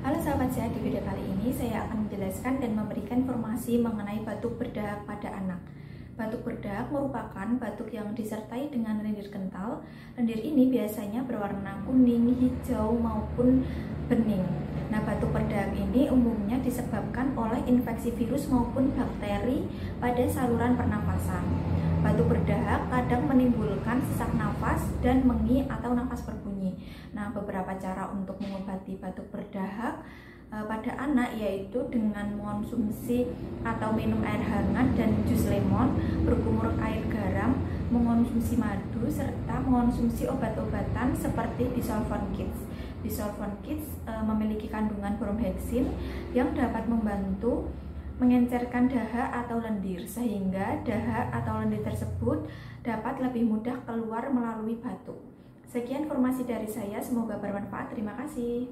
Halo sahabat sehat, di video kali ini saya akan menjelaskan dan memberikan informasi mengenai batuk berdahak pada anak. Batuk berdahak merupakan batuk yang disertai dengan lendir kental. Lendir ini biasanya berwarna kuning, hijau, maupun bening. Nah, batuk berdahak ini umumnya disebabkan oleh infeksi virus maupun bakteri pada saluran pernafasan. Batuk berdahak kadang menimbulkan sesak nafas dan mengi atau nafas berbunyi. Nah, beberapa cara untuk mengobati batuk berdahak pada anak yaitu dengan mengonsumsi atau minum air hangat dan jus lemon, berkumur air garam, mengonsumsi madu, serta mengonsumsi obat-obatan seperti Disolvon Kids. Disolvon Kids memiliki kandungan bromhexin yang dapat membantu mengencerkan dahak atau lendir, sehingga dahak atau lendir tersebut dapat lebih mudah keluar melalui batuk. Sekian informasi dari saya, semoga bermanfaat. Terima kasih.